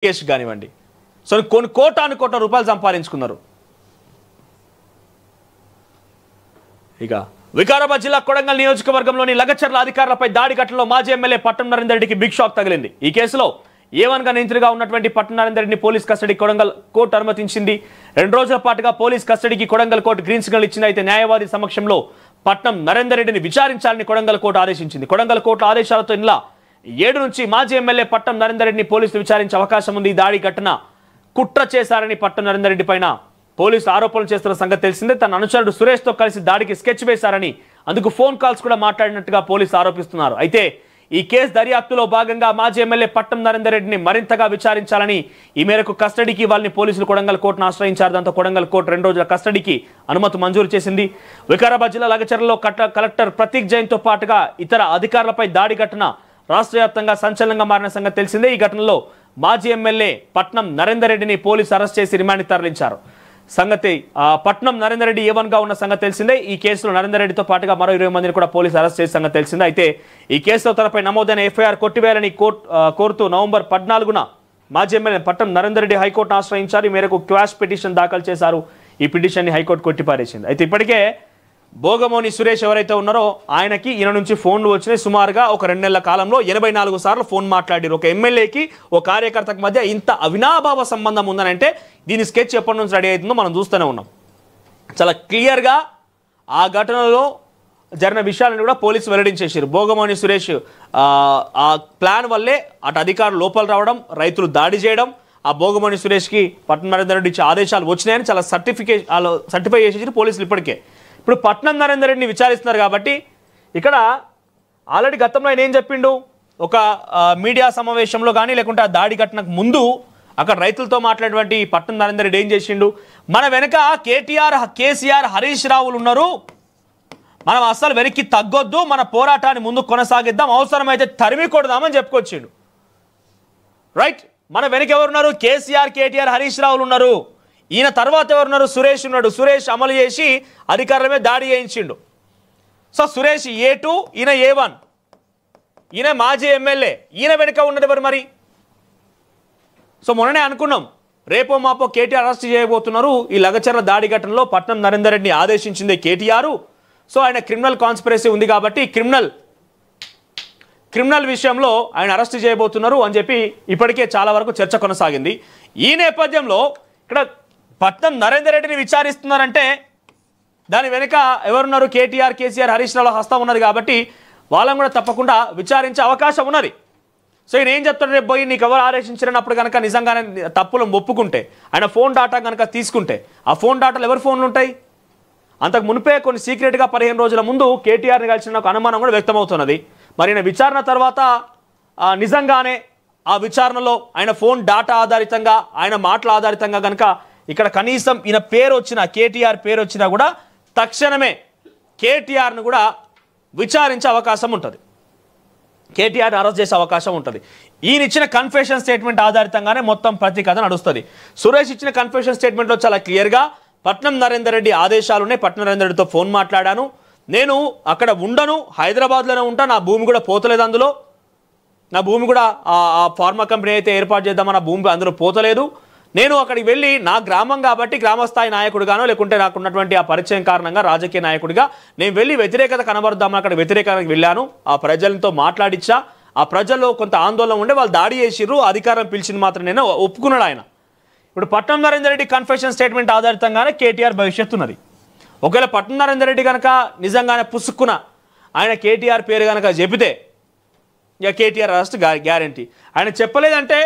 Case కానివ్వండి. So కొన్ని కోట్ల రూపాయలు సంపాదించుకున్నారు. ఇక వికారాబాద్ జిల్లా కొడంగల్ నియోజకవర్గంలోని లగచర్ల అధికారులపై దాడి ఘటనలో మాజీ ఎమ్మెల్యే పట్టం నరేందర్ రెడ్డికి బిగ్ షాక్ తగిలింది. ఈ కేసులో ఏవన్గా నిందితుడిగా ఉన్నటువంటి పట్టం నరేందర్ రెడ్డిని పోలీస్ కస్టడీ కొడంగల్ కోర్టు అనుమతించింది. 2 రోజుల పాటుగా పోలీస్ కస్టడీకి కొడంగల్ కోర్టు గ్రీన్ సిగ్నల్ ఇచ్చింది. అయితే న్యాయవాది సమక్షంలో పట్నం నరేందర్ రెడ్డిని విచారించాలని కొడంగల్ కోర్టు ఆదేశించింది. కొడంగల్ కోర్టు ఆదేశాలతో ఇలా 7 నుంచి మాజీ ఎమ్మెల్యే పట్టం నరేందర్ రెడ్డిని పోలీసులు విచారించే అవకాశం ఉంది. దాడి ఘటన కుట్ర చేశారని పట్టం నరేందర్ రెడ్డి పైన పోలీసులు ఆరోపణలు చేస్తున్న సంగతి తెలిసిందే. తన అనుచరుడు సురేష్తో కలిసి దాడికి స్కెచ్ వేశారని, అందుకు ఫోన్ కాల్స్ కూడా మాట్లాడినట్టుగా పోలీసులు ఆరోపిస్తున్నారు. అయితే ఈ కేసు దర్యాప్తులో భాగంగా మాజీ ఎమ్మెల్యే పట్టం నరేందర్ రెడ్డిని మరింతగా విచారించాలని ఈ మేరకు కస్టడీకి వాళ్ళని పోలీసులు కొడంగల్ కోర్టును ఆశ్రయించారు. దాంతో కొడంగల్ కోర్టు 2 రోజుల కస్టడీకి అనుమతి మంజూరు చేసింది. వికారాబాద్ జిల్లా లగచర్లలో కలెక్టర్ ప్రతీక్ జైన్తో పాటుగా ఇతర అధికారులపై దాడి ఘటన రాష్ట్ర వ్యాప్తంగా సంచలనంగా మారిన సంగతి తెలిసిందే. ఈ ఘటనలో మాజీ ఎమ్మెల్యే పట్నం నరేందర్ రెడ్డిని పోలీసు అరెస్ట్ చేసి రిమాండ్కి తరలించారు. సంగతి పట్నం నరేందర్ రెడ్డి ఏవన్గా ఉన్న సంగతి తెలిసిందే. ఈ కేసులో నరేందర్ రెడ్డితో పాటుగా మరో 20 మందిని కూడా పోలీసు అరెస్ట్ చేసే సంగతి తెలిసిందే. అయితే ఈ కేసులో తనపై నమోదైన ఎఫ్ఐఆర్ కొట్టివేయాలని కోరుతూ నవంబర్ 14న మాజీ ఎమ్మెల్యే పట్నం నరేందర్ రెడ్డి హైకోర్టును ఆశ్రయించారు. ఈ మేరకు క్వాష్ పిటిషన్ దాఖలు చేశారు. ఈ పిటిషన్ని హైకోర్టు కొట్టిపారేసింది. అయితే ఇప్పటికే భోగమోని సురేష్ ఎవరైతే ఉన్నారో ఆయనకి ఈయన నుంచి ఫోన్లు వచ్చినాయి. సుమారుగా ఒక 2 నెలల కాలంలో 84 సార్లు ఫోన్ మాట్లాడారు. ఒక ఎమ్మెల్యేకి ఒక కార్యకర్తకు మధ్య ఇంత అవినాభావ సంబంధం ఉందనంటే దీని స్కెచ్ ఎప్పటి నుంచి రెడీ అవుతుందో మనం చూస్తూనే ఉన్నాం. చాలా క్లియర్గా ఆ ఘటనలో జరిగిన విషయాలను కూడా పోలీసు వెల్లడించేసారు. భోగమోని సురేష్ ఆ ప్లాన్ వల్లే అటు అధికారులు లోపల రావడం, రైతులు దాడి చేయడం, ఆ భోగమోని సురేష్కి పట్నం నరేందర్ రెడ్డి ఇచ్చే ఆదేశాలు వచ్చినాయని చాలా సర్టిఫై చేసేసారు పోలీసులు. ఇప్పటికే ఇప్పుడు పట్నం నరేందర్ రెడ్డిని విచారిస్తున్నారు కాబట్టి ఇక్కడ ఆల్రెడీ గతంలో ఆయన ఏం చెప్పిండు, ఒక మీడియా సమావేశంలో కానీ లేకుంటే ఆ దాడి ఘటనకు ముందు అక్కడ రైతులతో మాట్లాడినటువంటి పట్నం నరేందర్ రెడ్డి ఏం చేసిండు, మన వెనక కేసీఆర్ హరీష్ రావులు ఉన్నారు, మనం అస్సలు వెనక్కి తగ్గొద్దు, మన పోరాటాన్ని ముందు కొనసాగిద్దాం, అవసరమైతే తరిమి కొడదామని చెప్పుకొచ్చిండు. రైట్, మన వెనక ఎవరున్నారు, కేటీఆర్ హరీష్ రావులు ఉన్నారు. ఈయన తర్వాత ఎవరున్నారు, సురేష్ ఉన్నాడు. సురేష్ అమలు చేసి అధికారుల మీద దాడి చేయించిండు. సో సురేష్ A2, ఈయన A1, ఈయన మాజీ ఎమ్మెల్యే, ఈయన వెనుక ఉన్నది ఎవరు మరి? సో మొన్ననే అనుకున్నాం రేపో మాపో కేటీఆర్ అరెస్ట్ చేయబోతున్నారు. ఈ లగచర్ల దాడి ఘటనలో పట్నం నరేందర్ రెడ్డిని ఆదేశించింది కేటీఆర్. సో ఆయన క్రిమినల్ కాన్స్పిరసీ ఉంది కాబట్టి క్రిమినల్ విషయంలో ఆయన అరెస్ట్ చేయబోతున్నారు అని చెప్పి ఇప్పటికే చాలా వరకు చర్చ కొనసాగింది. ఈ నేపథ్యంలో ఇక్కడ పట్నం నరేందర్ రెడ్డిని విచారిస్తున్నారంటే దాని వెనుక ఎవరున్నారు, కేసీఆర్ హరీష్ రావుల హస్తం ఉన్నది కాబట్టి వాళ్ళని కూడా తప్పకుండా విచారించే అవకాశం ఉన్నది. సో ఈయన ఏం చెప్తాడు, రేపు పోయి నీకు ఎవరు ఆదేశించినప్పుడు కనుక నిజంగానే తప్పులు ఒప్పుకుంటే, ఆయన ఫోన్ డాటా కనుక తీసుకుంటే ఆ ఫోన్ డాటాలు ఎవరి ఫోన్లు ఉంటాయి? అంతకు మునిపే కొన్ని సీక్రెట్గా 15 రోజుల ముందు కేటీఆర్ని కలిసిన ఒక అనుమానం కూడా వ్యక్తమవుతున్నది. మరి ఈయన విచారణ తర్వాత నిజంగానే ఆ విచారణలో ఆయన ఫోన్ డాటా ఆధారితంగా, ఆయన మాటల ఆధారితంగా కనుక ఇక్కడ కనీసం ఈయన పేరు వచ్చినా, కేటీఆర్ పేరు వచ్చినా కూడా తక్షణమే కేటీఆర్ను కూడా విచారించే అవకాశం ఉంటుంది, కేటీఆర్ అరెస్ట్ చేసే అవకాశం ఉంటుంది. ఈయన ఇచ్చిన కన్ఫెషన్ స్టేట్మెంట్ ఆధారితంగానే మొత్తం ప్రతి కథ నడుస్తుంది. సురేష్ ఇచ్చిన కన్ఫెషన్ స్టేట్మెంట్లో చాలా క్లియర్గా పట్నం నరేందర్ రెడ్డి ఆదేశాలు ఉన్నాయి. పట్నం నరేందర్ రెడ్డితో ఫోన్ మాట్లాడాను, నేను అక్కడ ఉండను, హైదరాబాద్లోనే ఉంటా, నా భూమి కూడా పోతలేదు, అందులో నా భూమి కూడా ఆ ఫార్మా కంపెనీ అయితే ఏర్పాటు చేద్దామని ఆ భూమి అందులో పోతలేదు, నేను అక్కడికి వెళ్ళి నా గ్రామం కాబట్టి గ్రామస్థాయి నాయకుడిగానో లేకుంటే నాకున్నటువంటి ఆ పరిచయం కారణంగా రాజకీయ నాయకుడిగా నేను వెళ్ళి వ్యతిరేకత కనబరుద్దామని అక్కడ వ్యతిరేకానికి వెళ్ళాను, ఆ ప్రజలతో మాట్లాడిచ్చా, ఆ ప్రజల్లో కొంత ఆందోళన ఉండే వాళ్ళు దాడి చేసిర్రు, అధికారం పిలిచింది మాత్రం నేను ఒప్పుకున్నాడు ఆయన. ఇప్పుడు పట్నం నరేందర్ రెడ్డి కన్ఫెషన్ స్టేట్మెంట్ ఆధారితంగానే కేటీఆర్ భవిష్యత్తు ఉన్నది. ఒకవేళ పట్నం నరేందర్ రెడ్డి కనుక నిజంగానే పుసుక్కున ఆయన కేటీఆర్ పేరు కనుక చెబితే ఇక కేటీఆర్ అరెస్ట్ గ్యారంటీ. ఆయన చెప్పలేదంటే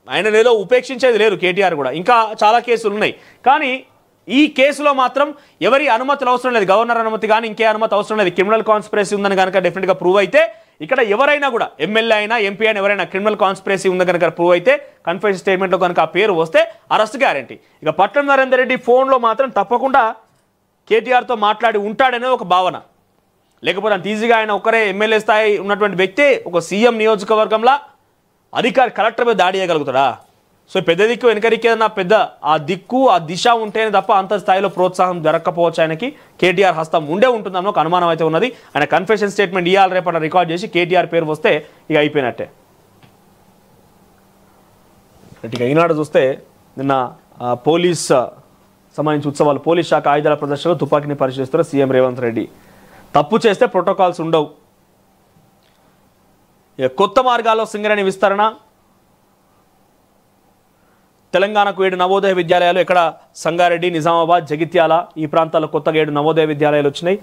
ఆయన ఏదో ఉపేక్షించేది లేదు కేటీఆర్ కూడా. ఇంకా చాలా కేసులు ఉన్నాయి కానీ ఈ కేసులో మాత్రం ఎవరి అనుమతులు అవసరం లేదు, గవర్నర్ అనుమతి కానీ ఇంకే అనుమతి అవసరం లేదు. క్రిమినల్ కాన్స్పిరసీ ఉందని కనుక డెఫినెట్గా ప్రూవ్ అయితే ఇక్కడ ఎవరైనా కూడా ఎమ్మెల్యే అయినా ఎంపీ అయినా ఎవరైనా క్రిమినల్ కాన్స్పిరసీ ఉందని కనుక ప్రూవ్ అయితే కన్ఫెషన్ స్టేట్మెంట్లో కనుక ఆ పేరు వస్తే అరెస్ట్ గ్యారంటీ. ఇక పట్నం నరేందర్ రెడ్డి ఫోన్లో మాత్రం తప్పకుండా కేటీఆర్తో మాట్లాడి ఉంటాడనే ఒక భావన, లేకపోతే అంత ఈజీగా ఆయన ఒకరే ఎమ్మెల్యే స్థాయి ఉన్నటువంటి వ్యక్తి ఒక సీఎం నియోజకవర్గంలో అధికారి కలెక్టర్ మీద దాడి చేయగలుగుతాడా? సో పెద్ద దిక్కు వెనక దిక్కు ఏదన్నా పెద్ద ఆ దిక్కు ఆ దిశ ఉంటేనే తప్ప అంత స్థాయిలో ప్రోత్సాహం జరగకపోవచ్చు. ఆయనకి కేటీఆర్ హస్తం ఉండే ఉంటుందన్న ఒక అనుమానం అయితే ఉన్నది. ఆయన కన్ఫెషన్ స్టేట్మెంట్ ఇవ్వాలి రేపటి రికార్డ్ చేసి కేటీఆర్ పేరు వస్తే ఇక అయిపోయినట్టే. ఇక ఈనాడు చూస్తే నిన్న పోలీస్ సంబంధించి ఉత్సవాలు పోలీస్ శాఖ ఆయుధాల ప్రదర్శనలో తుపాకీని పరిశీలిస్తున్న సీఎం రేవంత్ రెడ్డి. తప్పు చేస్తే ప్రోటోకాల్స్ ఉండవు. కొత్త మార్గాల్లో సింగరేణి విస్తరణ, తెలంగాణకు 7 నవోదయ విద్యాలయాలు, ఇక్కడ సంగారెడ్డి, నిజామాబాద్, జగిత్యాల ఈ ప్రాంతాల్లో కొత్తగా 7 నవోదయ విద్యాలయాలు వచ్చినాయి.